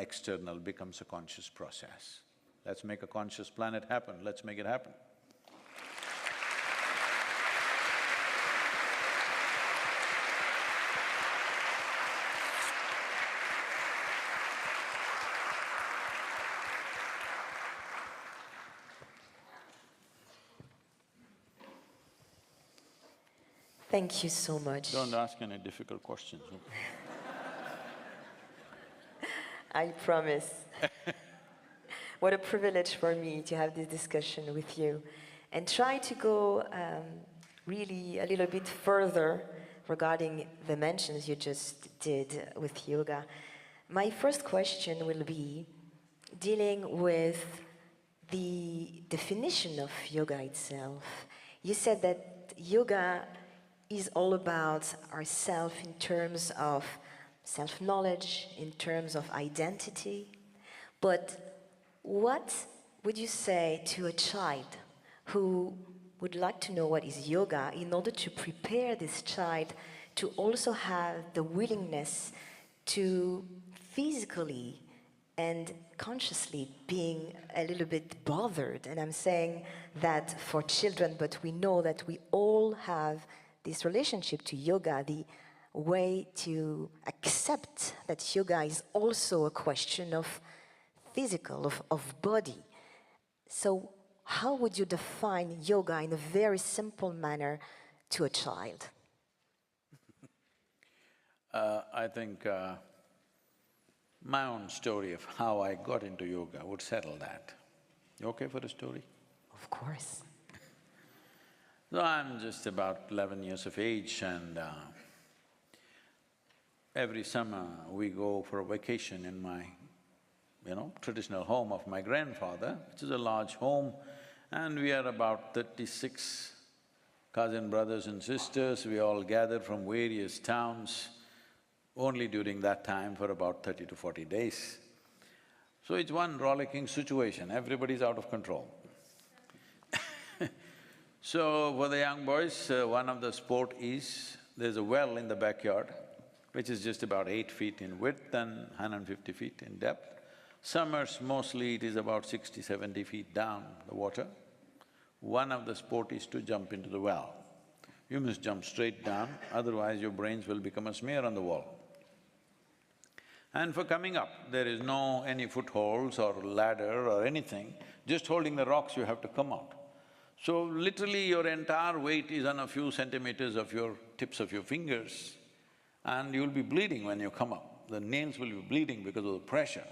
external becomes a conscious process. Let's make a conscious planet happen, let's make it happen. Thank you so much. Don't ask any difficult questions. I promise. What a privilege for me to have this discussion with you and try to go really a little bit further regarding the mentions you just did with yoga. My first question will be dealing with the definition of yoga itself. You said that yoga is all about ourself in terms of self-knowledge, in terms of identity. But what would you say to a child who would like to know what is yoga in order to prepare this child to also have the willingness to physically and consciously being a little bit bothered? And I'm saying that for children, but we know that we all have this relationship to yoga, the way to accept that yoga is also a question of physical, of body. So how would you define yoga in a very simple manner to a child? I think my own story of how I got into yoga would settle that. You okay for a story? Of course. So I'm just about 11 years of age and every summer we go for a vacation in my, traditional home of my grandfather, which is a large home, and we are about 36 cousin brothers and sisters. We all gather from various towns only during that time for about 30 to 40 days. So it's one rollicking situation, everybody's out of control. So for the young boys, one of the sport is, there's a well in the backyard, which is just about 8 feet in width and 150 feet in depth. Summers, mostly it is about 60, 70 feet down, the water. One of the sport is to jump into the well. You must jump straight down, otherwise your brains will become a smear on the wall. And for coming up, there is no any footholds or ladder or anything, just holding the rocks you have to come out. So literally your entire weight is on a few centimeters of your tips of your fingers and you'll be bleeding when you come up. The nails will be bleeding because of the pressure.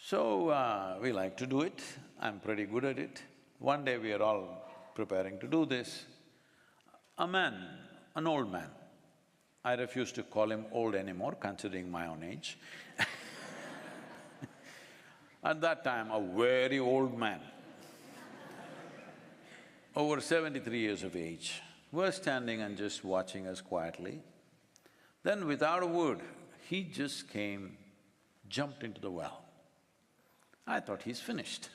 So we like to do it, I'm pretty good at it. One day we are all preparing to do this. A man, an old man, I refuse to call him old anymore considering my own age at that time, a very old man, over 73 years of age, was standing and just watching us quietly. Then without a word, he just came, jumped into the well. I thought he's finished.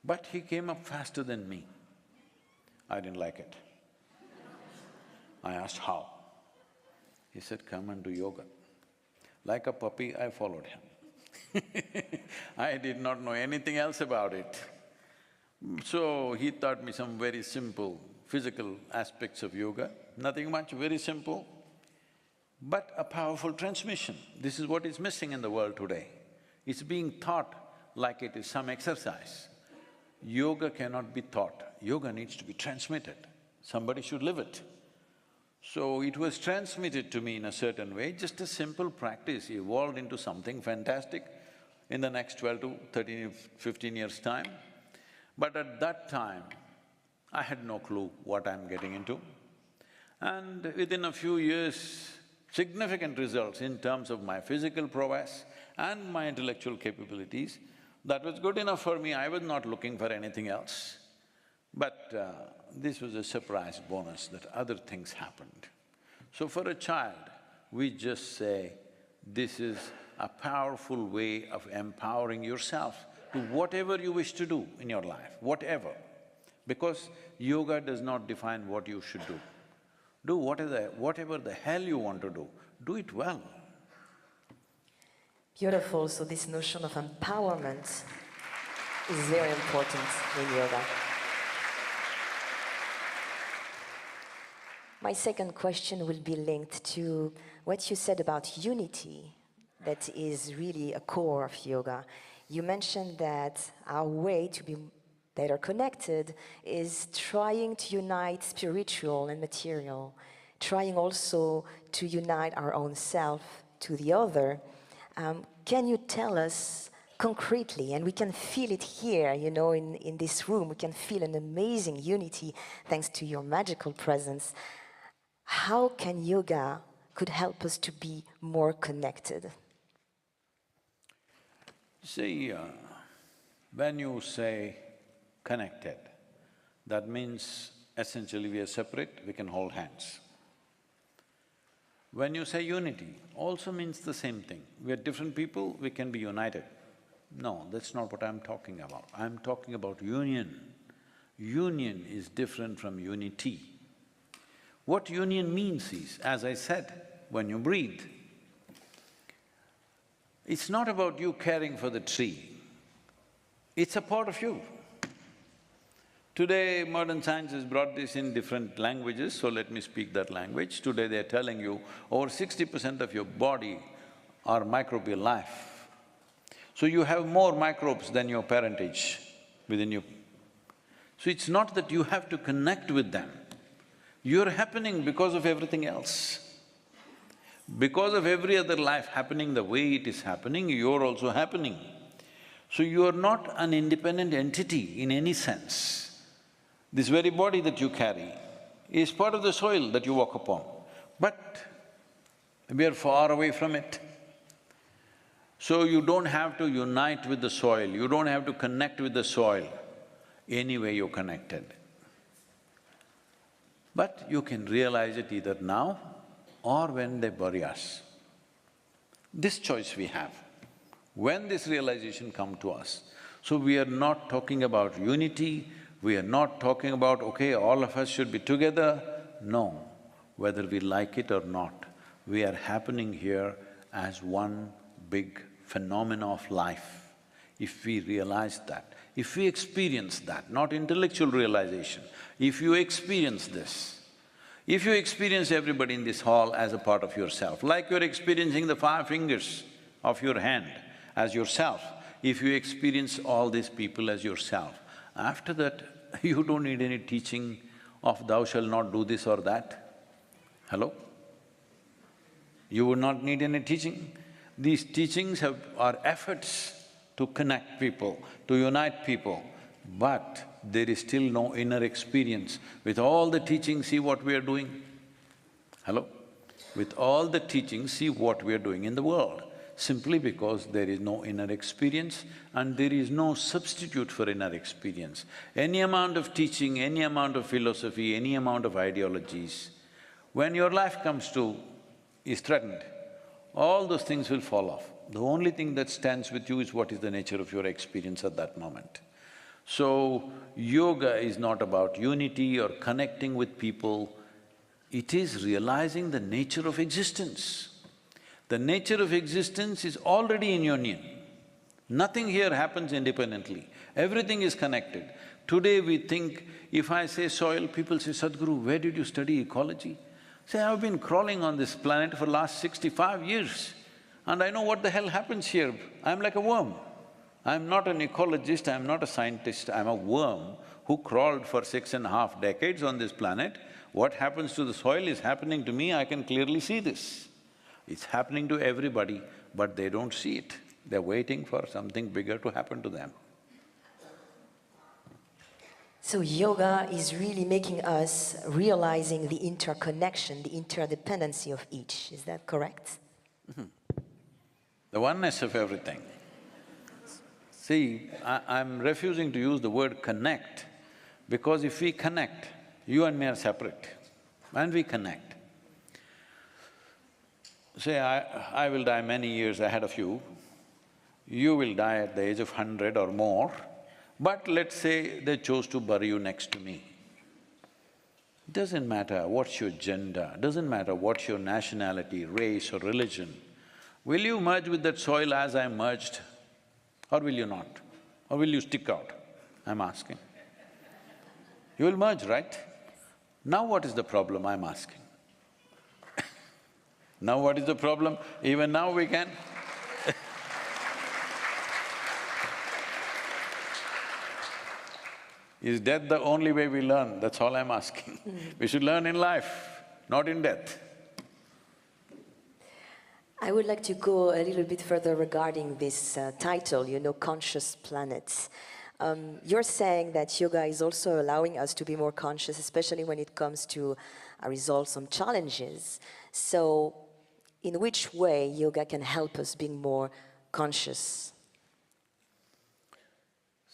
But he came up faster than me. I didn't like it. I asked how. He said, come and do yoga. Like a puppy, I followed him. I did not know anything else about it. So he taught me some very simple physical aspects of yoga, nothing much, very simple, but a powerful transmission. This is what is missing in the world today. It's being taught like it is some exercise. Yoga cannot be taught, yoga needs to be transmitted. Somebody should live it. So it was transmitted to me in a certain way, just a simple practice evolved into something fantastic in the next 12 to 13, 15 years' time. But at that time, I had no clue what I'm getting into. And within a few years, significant results in terms of my physical prowess and my intellectual capabilities, that was good enough for me, I was not looking for anything else. But this was a surprise bonus that other things happened. So for a child, we just say, this is a powerful way of empowering yourself to whatever you wish to do in your life, whatever. Because yoga does not define what you should do. Do whatever the hell you want to do it well. Beautiful. So this notion of empowerment is very important in yoga. My second question will be linked to what you said about unity, that is really a core of yoga. You mentioned that our way to be better connected is trying to unite spiritual and material, trying also to unite our own self to the other. Can you tell us concretely, and we can feel it here, you know, in this room, we can feel an amazing unity thanks to your magical presence. How can yoga could help us to be more connected? See, when you say connected, that means essentially we are separate, we can hold hands. When you say unity, also means the same thing. We are different people, we can be united. No, that's not what I'm talking about. I'm talking about union. Union is different from unity. What union means is, as I said, when you breathe, it's not about you caring for the tree, it's a part of you. Today, modern science has brought this in different languages, so let me speak that language. Today they're telling you over 60% of your body are microbial life. So you have more microbes than your parentage within you. So it's not that you have to connect with them, you're happening because of everything else. Because of every other life happening the way it is happening, you're also happening. So you are not an independent entity in any sense. This very body that you carry is part of the soil that you walk upon, but we are far away from it. So you don't have to unite with the soil, you don't have to connect with the soil, anyway you're connected. But you can realize it either now or when they bury us. This choice we have, when this realization come to us. So we are not talking about unity, we are not talking about, okay, all of us should be together. No, whether we like it or not, we are happening here as one big phenomena of life. If we realize that, if we experience that, not intellectual realization, if you experience this, if you experience everybody in this hall as a part of yourself, like you're experiencing the 5 fingers of your hand as yourself, if you experience all these people as yourself, after that, you don't need any teaching of thou shalt not do this or that. Hello? You would not need any teaching. These teachings are efforts to connect people, to unite people, but there is still no inner experience. With all the teachings, see what we are doing. Hello? With all the teachings, see what we are doing in the world. Simply because there is no inner experience and there is no substitute for inner experience. Any amount of teaching, any amount of philosophy, any amount of ideologies, when your life is threatened, all those things will fall off. The only thing that stands with you is what is the nature of your experience at that moment. So, yoga is not about unity or connecting with people, it is realizing the nature of existence. The nature of existence is already in union. Nothing here happens independently, everything is connected. Today we think, if I say soil, people say, Sadhguru, where did you study ecology? Say, I've been crawling on this planet for last 65 years and I know what the hell happens here. I'm like a worm. I'm not an ecologist, I'm not a scientist, I'm a worm who crawled for 6.5 decades on this planet. What happens to the soil is happening to me, I can clearly see this. It's happening to everybody, but they don't see it. They're waiting for something bigger to happen to them. So yoga is really making us realizing the interconnection, the interdependency of each, is that correct? The oneness of everything. See, I'm refusing to use the word connect, because if we connect, you and me are separate, and we connect. Say, I will die many years ahead of you, you will die at the age of 100 or more, but let's say they chose to bury you next to me. Doesn't matter what's your gender, doesn't matter what's your nationality, race or religion, Will you merge with that soil as I merged, or will you not? Or will you stick out? I'm asking. You will merge, right? Now what is the problem, I'm asking? Now what is the problem? Even now we can Is death the only way we learn? That's all I'm asking. We should learn in life, not in death. I would like to go a little bit further regarding this title, conscious planets. You're saying that yoga is also allowing us to be more conscious, especially when it comes to resolve some challenges. So, in which way yoga can help us being more conscious?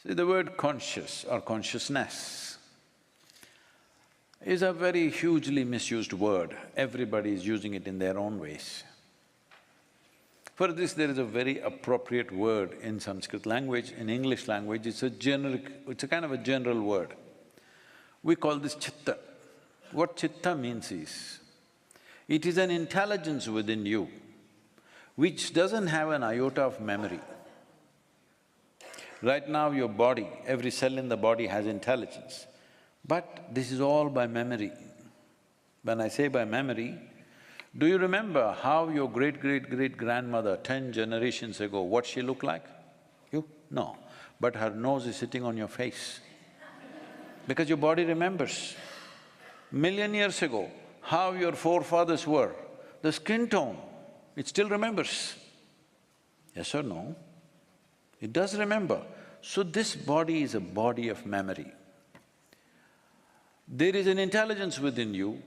See, the word conscious or consciousness is a very hugely misused word. Everybody is using it in their own ways. For this, there is a very appropriate word in Sanskrit language. In English language, it's a kind of a general word. We call this chitta. What chitta means is, it is an intelligence within you which doesn't have an iota of memory. Right now your body, every cell in the body has intelligence, but this is all by memory. When I say by memory, do you remember how your great-great-great-grandmother 10 generations ago, what she looked like? You? No. But her nose is sitting on your face because your body remembers. Million years ago, how your forefathers were, the skin tone, it still remembers. Yes or no? It does remember. So this body is a body of memory. There is an intelligence within you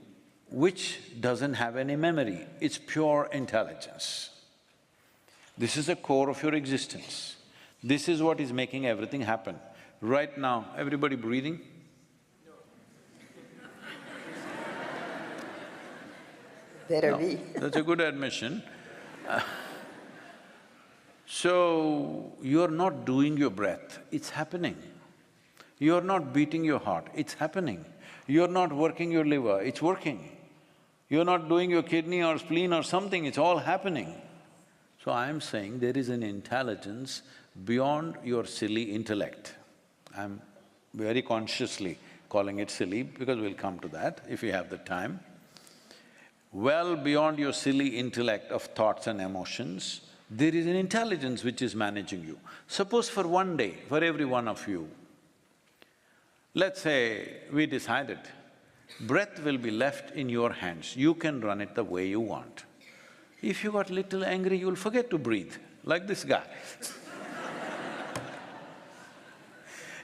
which doesn't have any memory, it's pure intelligence. This is the core of your existence. This is what is making everything happen. Right now, everybody breathing? Better be. That's a good admission. So, you're not doing your breath, it's happening. You're not beating your heart, it's happening. You're not working your liver, it's working. You're not doing your kidney or spleen or something, it's all happening. So I'm saying there is an intelligence beyond your silly intellect. I'm very consciously calling it silly because we'll come to that if we have the time. Well beyond your silly intellect of thoughts and emotions, there is an intelligence which is managing you. Suppose for one day, for every one of you, let's say we decided, breath will be left in your hands, you can run it the way you want. If you got little angry, you'll forget to breathe, like this guy.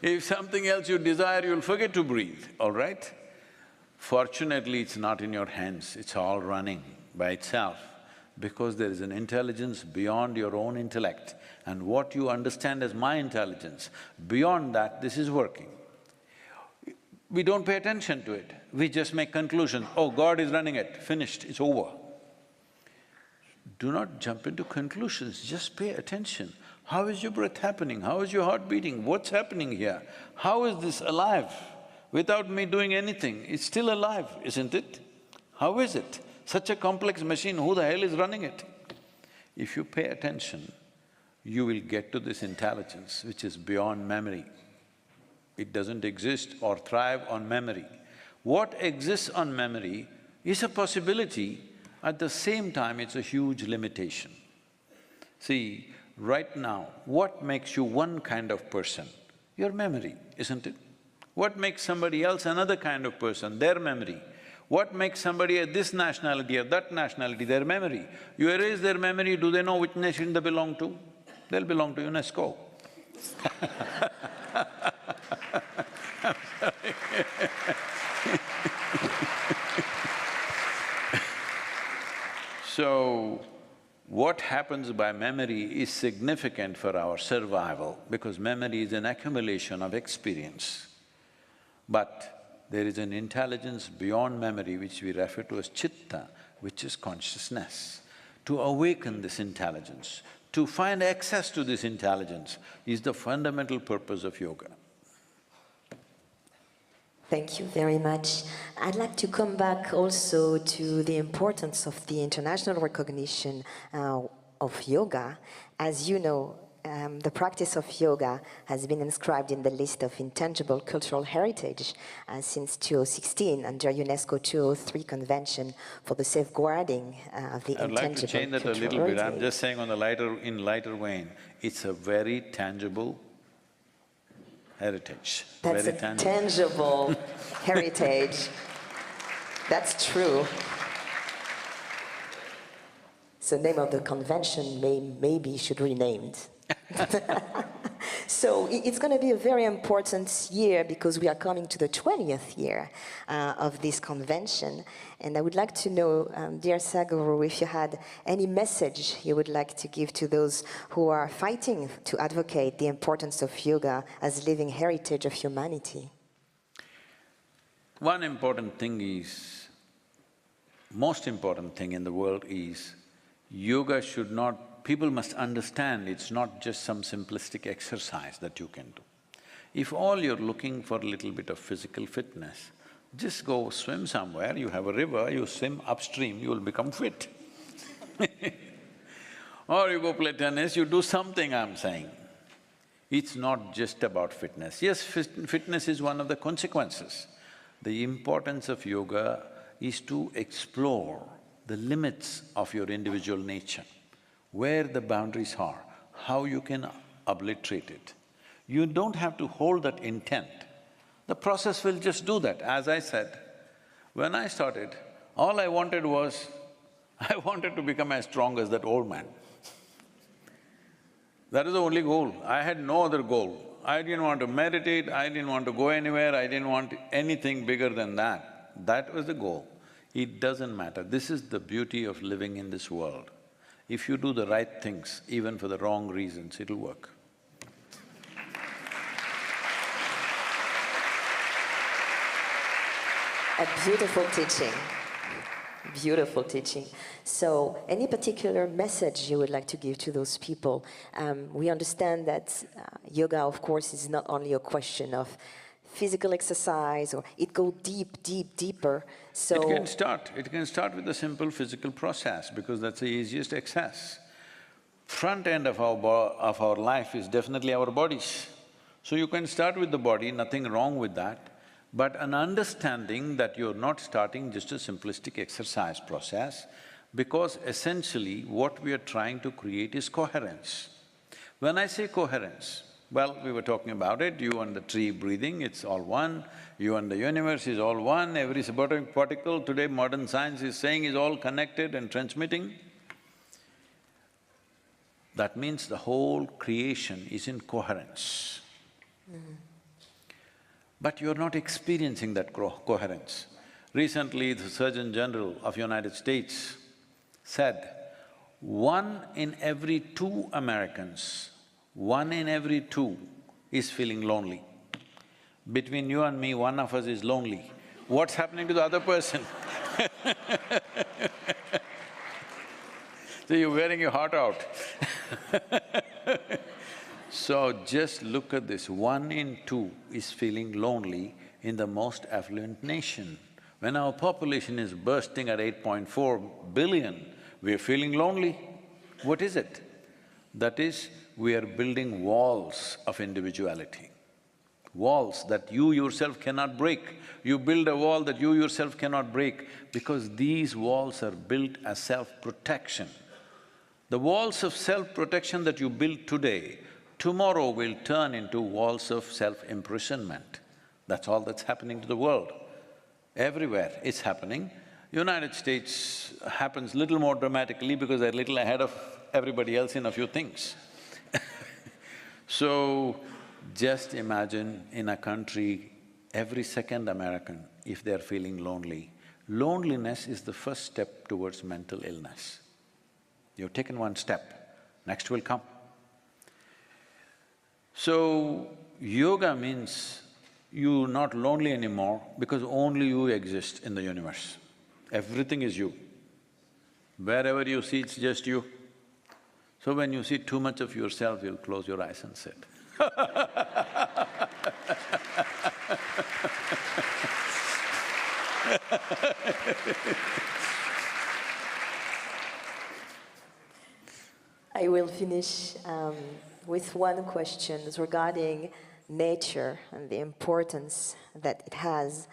If something else you desire, you'll forget to breathe, all right? Fortunately, it's not in your hands, it's all running by itself. Because there is an intelligence beyond your own intellect, and what you understand as my intelligence, beyond that, this is working. We don't pay attention to it, we just make conclusions, oh, God is running it, finished, it's over. Do not jump into conclusions, just pay attention. How is your breath happening? How is your heart beating? What's happening here? How is this alive? Without me doing anything, it's still alive, isn't it? How is it? Such a complex machine, who the hell is running it? If you pay attention, you will get to this intelligence which is beyond memory. It doesn't exist or thrive on memory. What exists on memory is a possibility, at the same time it's a huge limitation. See, right now, what makes you one kind of person? Your memory, isn't it? What makes somebody else another kind of person? Their memory. What makes somebody this nationality or that nationality? Their memory. You erase their memory, do they know which nation they belong to? They'll belong to UNESCO. I'm sorry. So, what happens by memory is significant for our survival because memory is an accumulation of experience. But there is an intelligence beyond memory which we refer to as chitta, which is consciousness. To awaken this intelligence, to find access to this intelligence is the fundamental purpose of yoga. Thank you very much. I'd like to come back also to the importance of the international recognition of yoga. As you know, the practice of yoga has been inscribed in the list of intangible cultural heritage since 2016 under UNESCO 203 Convention for the safeguarding of the I'd like to intangible change that a cultural little bit. I'm heritage. just saying on the lighter vein, it's a very tangible heritage. That's Very a tangible heritage. That's true. So the name of the convention maybe should be renamed. So it's going to be a very important year because we are coming to the 20th year of this convention. And I would like to know, dear Sadhguru, if you had any message you would like to give to those who are fighting to advocate the importance of yoga as living heritage of humanity. One important thing is, most important thing in the world is, yoga should not… people must understand it's not just some simplistic exercise that you can do. If all you're looking for a little bit of physical fitness, just go swim somewhere, you have a river, you swim upstream, you will become fit. Or you go play tennis, you do something, I'm saying. It's not just about fitness. Yes, fitness is one of the consequences. The importance of yoga is to explore the limits of your individual nature, where the boundaries are, how you can obliterate it. You don't have to hold that intent. The process will just do that. As I said, when I started, all I wanted was, I wanted to become as strong as that old man. That is the only goal. I had no other goal. I didn't want to meditate, I didn't want to go anywhere, I didn't want anything bigger than that. That was the goal. It doesn't matter. This is the beauty of living in this world. If you do the right things, even for the wrong reasons, it'll work. A beautiful teaching. Beautiful teaching. So, any particular message you would like to give to those people? We understand that yoga, of course, is not only a question of physical exercise, or it goes deeper. So It can start with a simple physical process because that's the easiest access. Front end of our life is definitely our bodies. So you can start with the body, nothing wrong with that, but an understanding that you're not starting just a simplistic exercise process, because essentially what we are trying to create is coherence. When I say coherence, well, we were talking about it, you and the tree breathing, it's all one, you and the universe is all one, every subatomic particle today modern science is saying is all connected and transmitting. That means the whole creation is in coherence. But you're not experiencing that coherence. Recently, the Surgeon General of United States said, 1 in every 2 Americans, 1 in every 2 is feeling lonely. Between you and me, one of us is lonely. What's happening to the other person? So you're wearing your heart out. So just look at this, 1 in 2 is feeling lonely in the most affluent nation. When our population is bursting at 8.4 billion, we're feeling lonely. What is it? That is, we are building walls of individuality. Walls that you yourself cannot break. You build a wall that you yourself cannot break because these walls are built as self-protection. The walls of self-protection that you build today, tomorrow will turn into walls of self-imprisonment. That's all that's happening to the world. Everywhere it's happening. United States happens little more dramatically because they're little ahead of everybody else in a few things. So, just imagine in a country, every second American, if they're feeling lonely, loneliness is the first step towards mental illness. You've taken one step, next will come. So, yoga means you're not lonely anymore because only you exist in the universe. Everything is you. Wherever you see, it's just you. So when you see too much of yourself, you'll close your eyes and sit. I will finish with one question regarding nature and the importance that it has.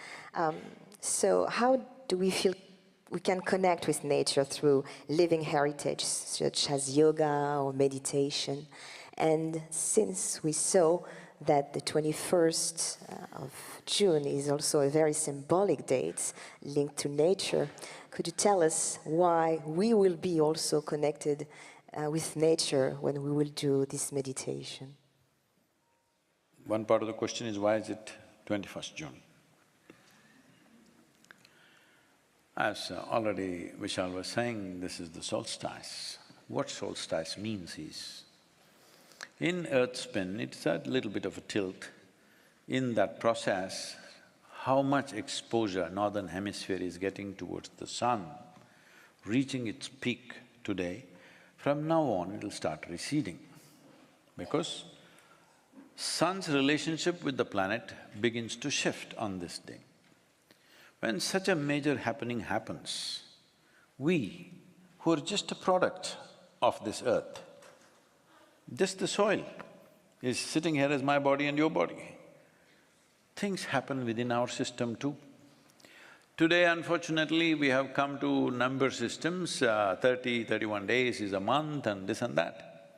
So how do we feel we can connect with nature through living heritage, such as yoga or meditation? And since we saw that the 21st of June is also a very symbolic date linked to nature, could you tell us why we will be also connected with nature when we will do this meditation? One part of the question is, why is it 21st June? As already Vishal was saying, this is the solstice. What solstice means is, in Earth spin, it's a little bit of a tilt. In that process, how much exposure northern hemisphere is getting towards the sun, reaching its peak today, from now on it'll start receding. Because sun's relationship with the planet begins to shift on this day. When such a major happening happens, we, who are just a product of this earth, just the soil is sitting here as my body and your body. Things happen within our system too. Today, unfortunately, we have come to number systems, 31 days is a month and this and that.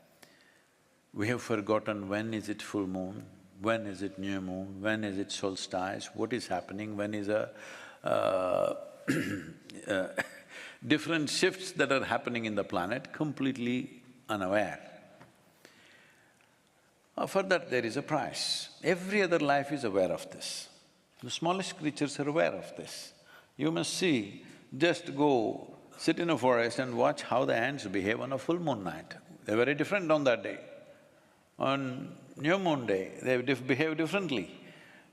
We have forgotten when is it full moon, when is it new moon, when is it solstice, what is happening, when is different shifts that are happening in the planet, completely unaware. For that there is a price. Every other life is aware of this. The smallest creatures are aware of this. You must see, just go sit in a forest and watch how the ants behave on a full moon night. They're very different on that day. On new moon day, they behave differently.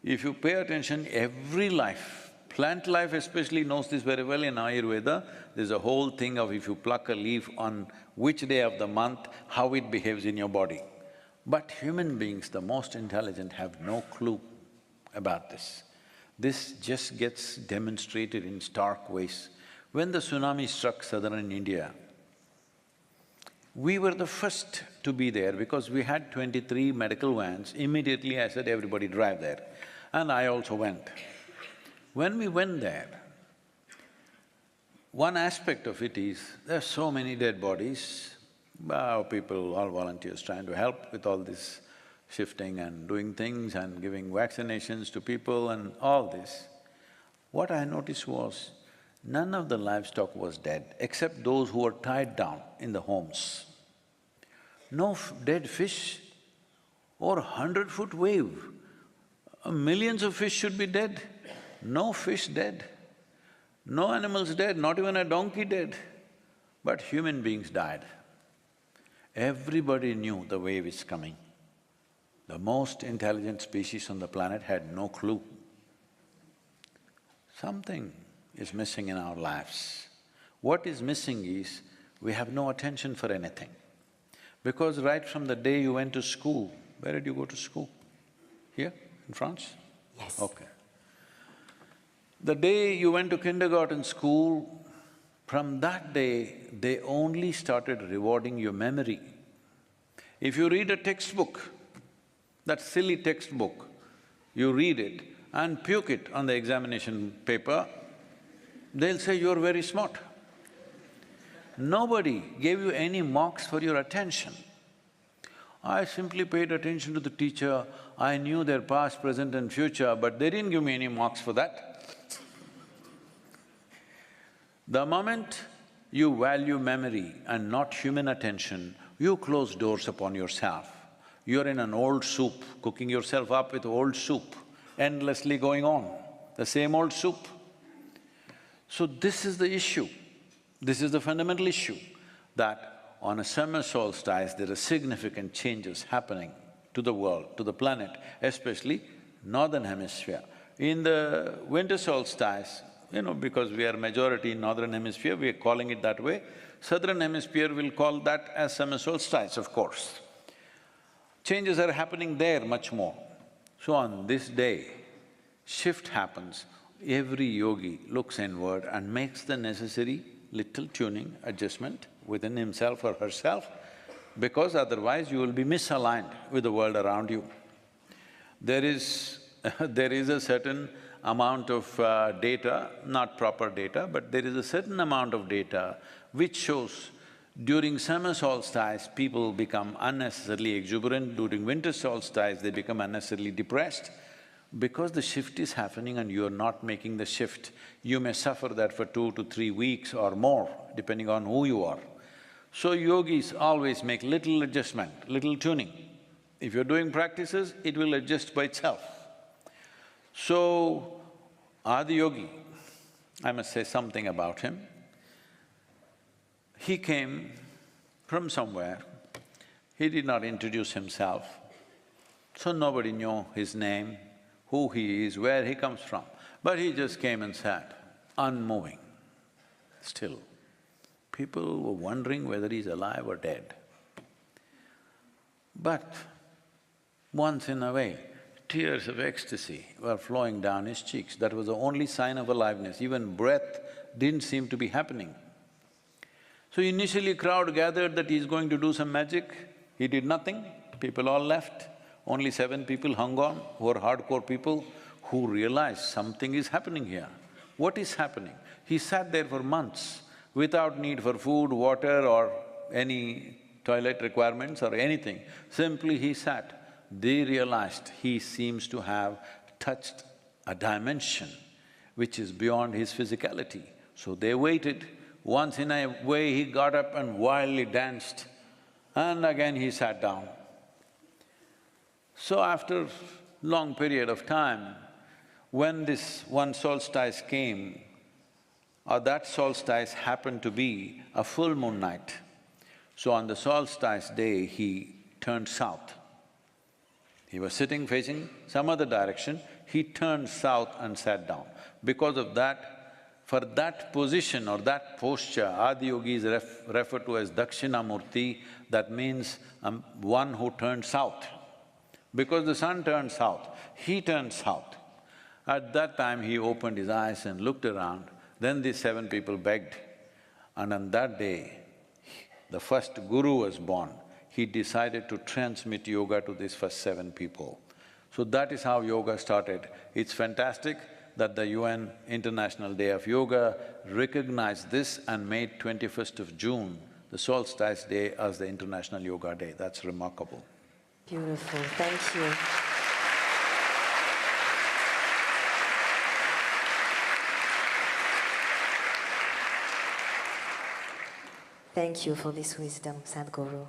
If you pay attention, every life, plant life especially knows this very well in Ayurveda, there's a whole thing of if you pluck a leaf on which day of the month, how it behaves in your body. But human beings, the most intelligent, have no clue about this. This just gets demonstrated in stark ways. When the tsunami struck southern India, we were the first to be there because we had 23 medical vans. Immediately I said, everybody drive there. And I also went. When we went there, one aspect of it is, there are so many dead bodies, people, all volunteers trying to help with all this shifting and doing things and giving vaccinations to people and all this. What I noticed was, none of the livestock was dead except those who were tied down in the homes. No dead fish or 100-foot wave. Millions of fish should be dead. No fish dead. No animals dead, not even a donkey dead. But human beings died. Everybody knew the wave is coming. The most intelligent species on the planet had no clue. Something is missing in our lives. What is missing is, we have no attention for anything. Because right from the day you went to school, where did you go to school? Here, in France? Yes. Okay. The day you went to kindergarten school, from that day, they only started rewarding your memory. If you read a textbook, that silly textbook, you read it and puke it on the examination paper, they'll say you're very smart. Nobody gave you any marks for your attention. I simply paid attention to the teacher, I knew their past, present and future, but they didn't give me any marks for that. The moment you value memory and not human attention, you close doors upon yourself. You're in an old soup, cooking yourself up with old soup, endlessly going on, the same old soup. So this is the issue, this is the fundamental issue, that on a summer solstice, there are significant changes happening to the world, to the planet, especially northern hemisphere. In the winter solstice, because we are majority in northern hemisphere, we are calling it that way. Southern hemisphere will call that as summer solstice, of course. Changes are happening there much more. So on this day, shift happens, every yogi looks inward and makes the necessary little tuning, adjustment within himself or herself, because otherwise you will be misaligned with the world around you. There is there is a certain amount of data, not proper data, but there is a certain amount of data which shows during summer solstice, people become unnecessarily exuberant, during winter solstice, they become unnecessarily depressed. Because the shift is happening and you are not making the shift, you may suffer that for 2 to 3 weeks or more, depending on who you are. So yogis always make little adjustment, little tuning. If you're doing practices, it will adjust by itself. So, Adi Yogi, I must say something about him. He came from somewhere, he did not introduce himself, so nobody knew his name, who he is, where he comes from. But he just came and sat, unmoving, still. People were wondering whether he's alive or dead. But once in a way, tears of ecstasy were flowing down his cheeks. That was the only sign of aliveness. Even breath didn't seem to be happening. So initially crowd gathered that he's going to do some magic. He did nothing, people all left. Only 7 people hung on, who were hardcore people, who realized something is happening here. What is happening? He sat there for months without need for food, water or any toilet requirements or anything. Simply he sat. They realized he seems to have touched a dimension which is beyond his physicality. So they waited. Once in a way he got up and wildly danced, and again he sat down. So after long period of time, when this one solstice came, or that solstice happened to be a full moon night, so on the solstice day he turned south. He was sitting facing some other direction, he turned south and sat down. Because of that, for that position or that posture, Adi Yogi is referred to as Dakshinamurti, that means one who turned south. Because the sun turned south, he turned south. At that time he opened his eyes and looked around, then these 7 people begged. And on that day, the first guru was born. He decided to transmit yoga to these first 7 people. So that is how yoga started. It's fantastic that the UN International Day of Yoga recognized this and made 21st of June, the solstice day, as the International Yoga Day. That's remarkable. Beautiful, thank you. Thank you for this wisdom, Sadhguru.